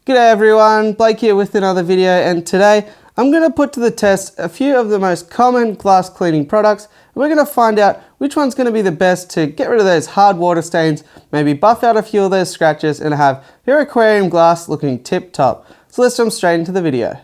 G'day everyone, Blake here with another video, and today I'm going to put to the test a few of the most common glass cleaning products. We're going to find out which one's going to be the best to get rid of those hard water stains, maybe buff out a few of those scratches and have your aquarium glass looking tip top. So let's jump straight into the video.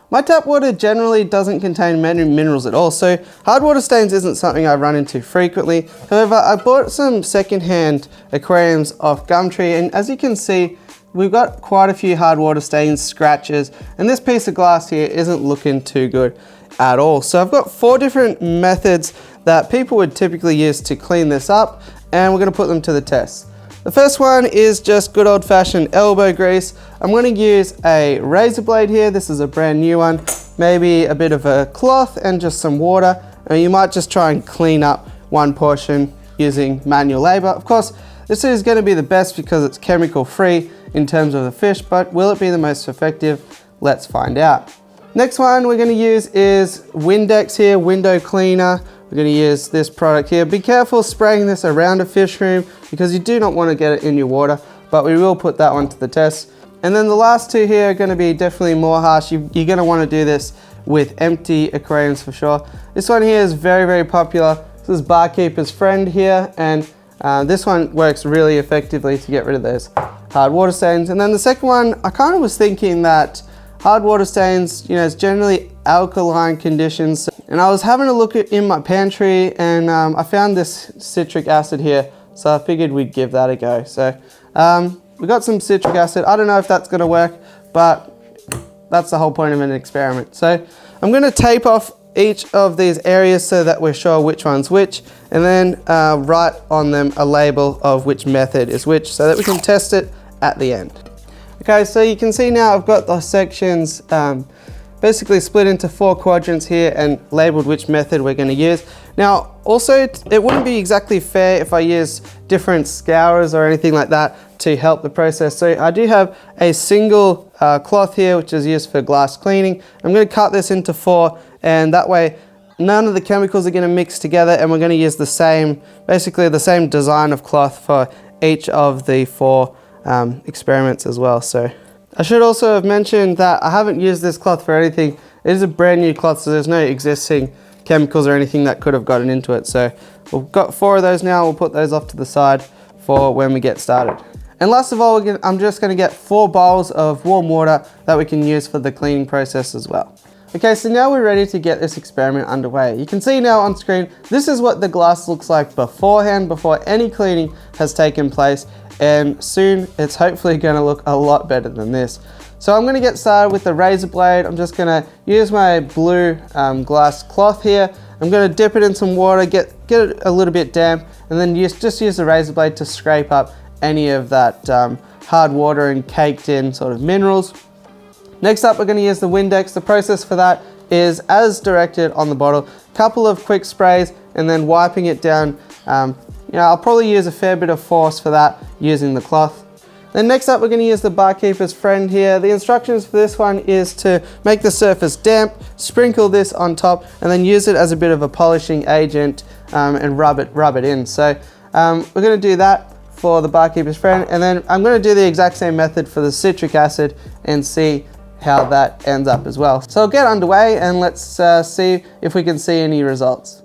My tap water generally doesn't contain many minerals at all, so hard water stains isn't something I run into frequently. However, I bought some secondhand aquariums off Gumtree, and as you can see, we've got quite a few hard water stains, scratches, and this piece of glass here isn't looking too good at all. So I've got 4 different methods that people would typically use to clean this up, and we're going to put them to the test. The first one is just good old-fashioned elbow grease. I'm going to use a razor blade here. This is a brand new one. Maybe a bit of a cloth and just some water. And you might just try and clean up one portion using manual labor. Of course, this is going to be the best because it's chemical free in terms of the fish, but will it be the most effective? Let's find out. Next one we're going to use is Windex here, window cleaner. We're going to use this product here. Be careful spraying this around a fish room because you do not want to get it in your water, but we will put that one to the test. And then the last 2 here are going to be definitely more harsh. You're going to want to do this with empty aquariums for sure. This one here is very, very popular. This is Barkeeper's Friend here, and this one works really effectively to get rid of those hard water stains. And then the second one, I kind of was thinking that hard water stains, it's generally alkaline conditions. And I was having a look in my pantry, and I found this citric acid here, so I figured we'd give that a go. So we got some citric acid. I don't know if that's going to work, but that's the whole point of an experiment. So I'm going to tape off each of these areas so that we're sure which one's which, and then write on them a label of which method is which so that we can test it at the end. Okay, so you can see now I've got the sections basically split into 4 quadrants here and labeled which method we're going to use. Now, also, it wouldn't be exactly fair if I use different scourers or anything like that to help the process. So I do have a single cloth here, which is used for glass cleaning. I'm going to cut this into 4, and that way none of the chemicals are going to mix together, and we're going to use the same, basically the same design of cloth for each of the 4 experiments as well. So I should also have mentioned that I haven't used this cloth for anything. It is a brand new cloth, so there's no existing chemicals or anything that could have gotten into it. So we've got 4 of those now. We'll put those off to the side for when we get started. And last of all, I'm just going to get 4 bowls of warm water that we can use for the cleaning process as well. Okay, so now we're ready to get this experiment underway. You can see now on screen, this is what the glass looks like beforehand, before any cleaning has taken place. And soon it's hopefully going to look a lot better than this. So I'm going to get started with the razor blade. I'm just going to use my blue glass cloth here. I'm going to dip it in some water, get it a little bit damp, and then just use the razor blade to scrape up any of that hard water and caked in sort of minerals. Next up, we're going to use the Windex. The process for that is as directed on the bottle. Couple of quick sprays and then wiping it down. I'll probably use a fair bit of force for that using the cloth. Then next up, we're going to use the Barkeeper's Friend here. The instructions for this one is to make the surface damp, sprinkle this on top, and then use it as a bit of a polishing agent and rub it in. So we're going to do that for the Barkeeper's Friend, and then I'm going to do the exact same method for the citric acid and see how that ends up as well. So I'll get underway and let's see if we can see any results.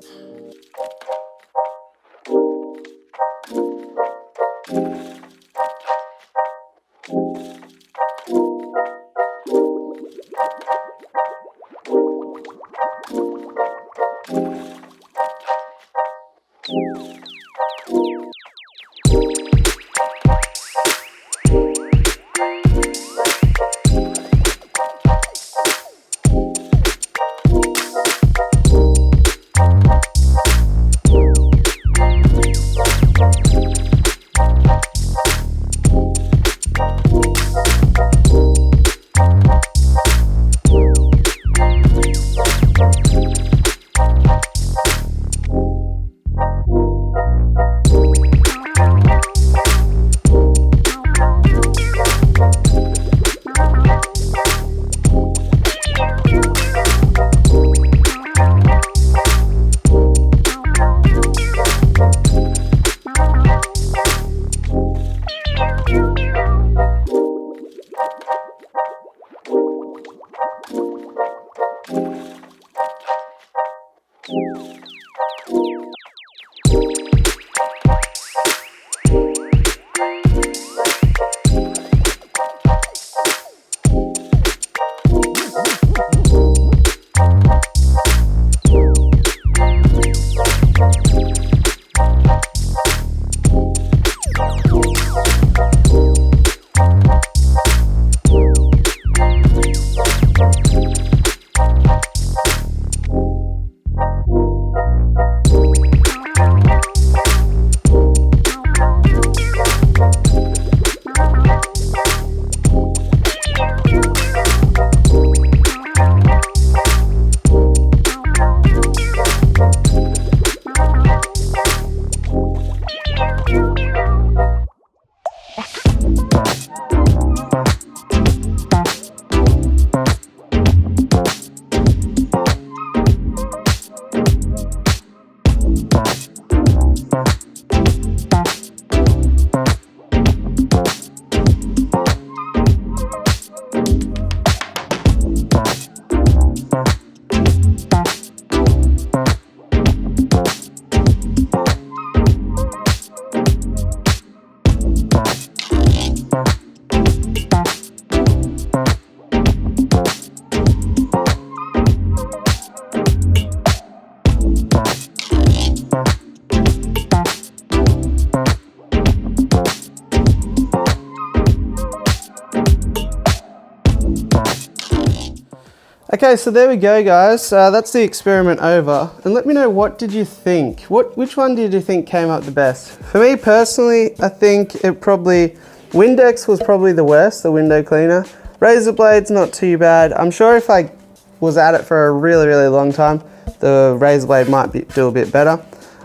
Okay, so there we go, guys. That's the experiment over. And let me know, what did you think? Which one did you think came out the best? For me personally, I think Windex was probably the worst, the window cleaner. Razor blades, not too bad. I'm sure if I was at it for a really, really long time, the razor blade might do a bit better.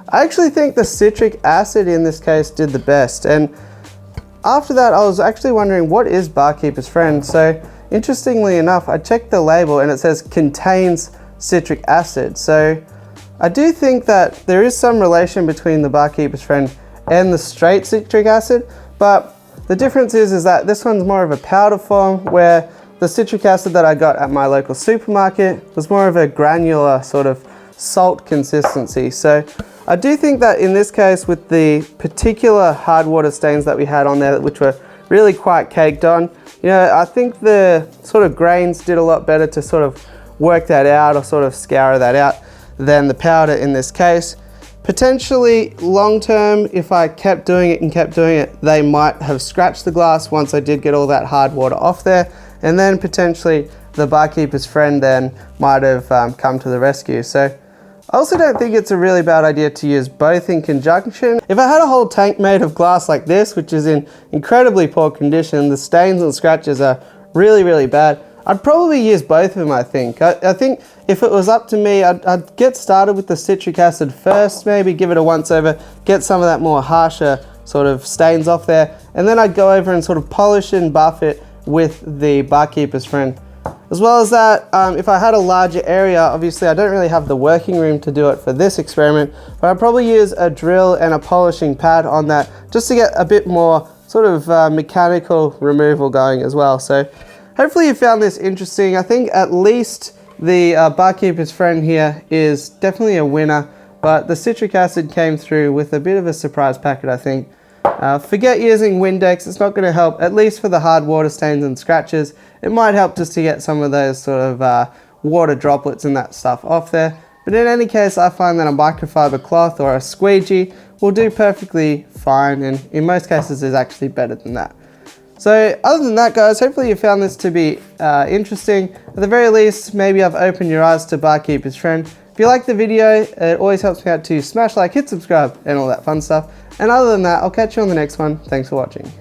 I actually think the citric acid in this case did the best. And after that, I was actually wondering, what is Barkeeper's Friend? So interestingly enough, I checked the label and it says contains citric acid. So I do think that there is some relation between the Barkeeper's Friend and the straight citric acid, but the difference is that this one's more of a powder form, where the citric acid that I got at my local supermarket was more of a granular sort of salt consistency. So I do think that in this case, with the particular hard water stains that we had on there, which were really quite caked on, you know, I think the sort of grains did a lot better to sort of work that out or sort of scour that out than the powder in this case. Potentially long term, if I kept doing it, they might have scratched the glass once I did get all that hard water off there, and then potentially the Barkeeper's Friend then might have come to the rescue. So I also don't think it's a really bad idea to use both in conjunction. If I had a whole tank made of glass like this, which is in incredibly poor condition, the stains and scratches are really, really bad, I'd probably use both of them, I think. I think if it was up to me, I'd get started with the citric acid first, maybe give it a once over, get some of that more harsher sort of stains off there, and then I'd go over and sort of polish and buff it with the Barkeeper's Friend. As well as that, if I had a larger area, obviously I don't really have the working room to do it for this experiment, but I'd probably use a drill and a polishing pad on that just to get a bit more sort of mechanical removal going as well. So hopefully you found this interesting. I think at least the Barkeeper's Friend here is definitely a winner, but the citric acid came through with a bit of a surprise packet, I think. Forget using Windex, it's not going to help, at least for the hard water stains and scratches. It might help just to get some of those sort of water droplets and that stuff off there. But in any case, I find that a microfiber cloth or a squeegee will do perfectly fine, and in most cases is actually better than that. So other than that, guys, hopefully you found this to be interesting. At the very least, maybe I've opened your eyes to Barkeeper's Friend. If you like the video, it always helps me out to smash like, hit subscribe, and all that fun stuff. And other than that, I'll catch you on the next one. Thanks for watching.